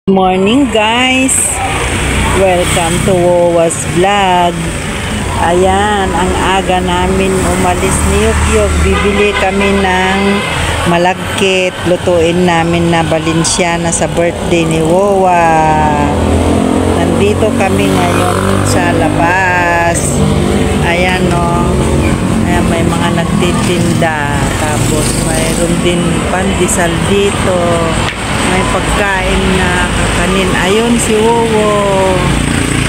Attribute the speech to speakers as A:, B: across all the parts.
A: Morning guys, welcome to Wowa's Vlog. Ayan, ang aga namin umalis ni Yukyok. Bibili kami ng malagkit, lutuin namin na Balenciana sa birthday ni Wowa. Nandito kami ngayon sa labas. Ayan o, ayan, may mga nagtitinda, tapos mayroon din pandesal dito. May pagkain na kakanin. Ayun si Wowo.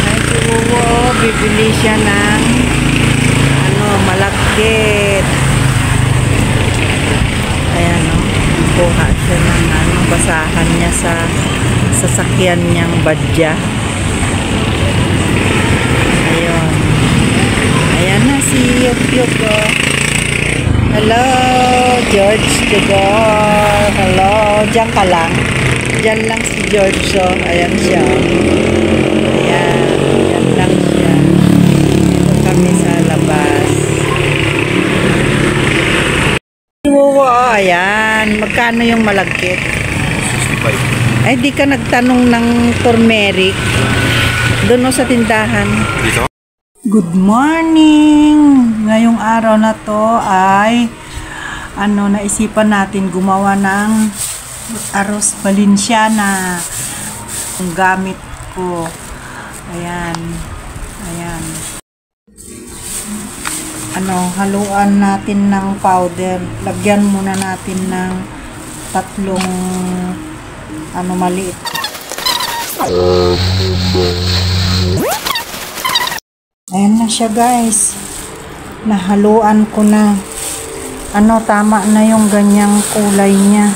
A: Ayun si Wowo. Bibili siya ng malagkit. Ayan o. Kuha siya ng basahan niya sa sasakyan niyang badya. Ayun. Ayan na si Yukyok o. Hello, George Tudor. Hello, diyan ka lang. Diyan lang si George. So, ayan siya. Ayan, diyan lang siya. Dito kami sa labas. Wow, ayan. Magkano yung malagkit? 65. Ay, di ka nagtanong ng turmeric. Doon sa tindahan. Dito? Good morning! Ngayong araw na to ay naisipan natin gumawa ng arroz Balenciana. Ang gamit ko. Ayan. Ayan. Haluan natin ng powder. Lagyan muna natin ng 3 maliit. Ayan na siya guys. Nahaluan ko na. Tama na yung ganyang kulay niya.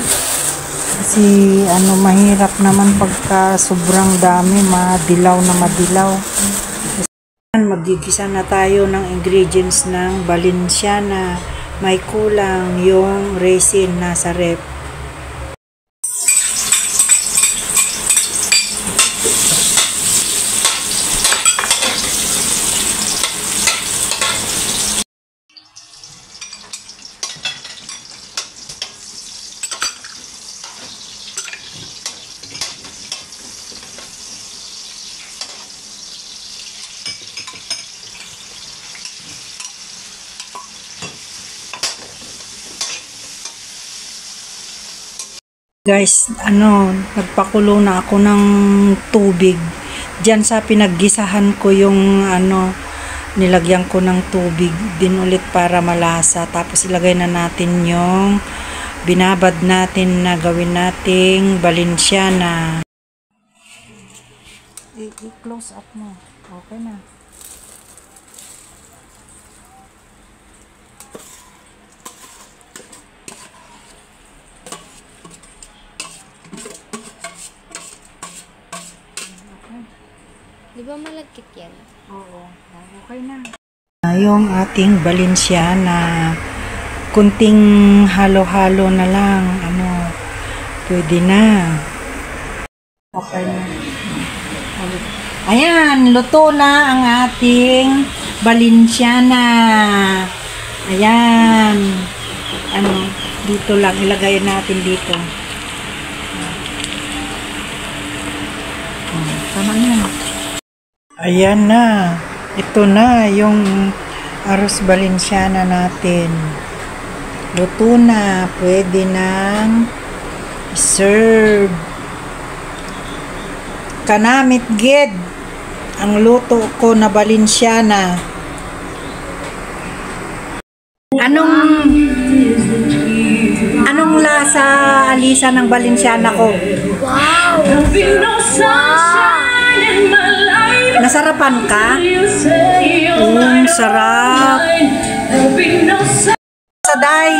A: Kasi mahirap naman pagka sobrang dami, madilaw na madilaw. Magigisa na tayo ng ingredients ng Balenciana. May kulang yung resin nasa rep. Guys, nagpakulo na ako ng tubig. Diyan sa pinaggisahan ko yung nilagyan ko ng tubig din ulit para malasa. Tapos ilagay na natin yung binabad natin na gawin nating Balenciana. I-close up mo. Okay na.
B: Di ba malagkit yan?
A: Oo. Okay na. Yung ating Balenciana. Kunting halo-halo na lang. Pwede na. Okay na. Ayan. Luto na ang ating Balenciana. Ayan. Dito lang. Ilagay natin dito. Tama na. Ayan na. Ito na yung arroz Balenciana natin. Luto na. Pwede nang serve. Kanamit gid ang luto ko na Balenciana. Anong lasa, Alisa, ng Balenciana ko?
B: Wow!
A: Nasarapan ka? Sarap. Saday.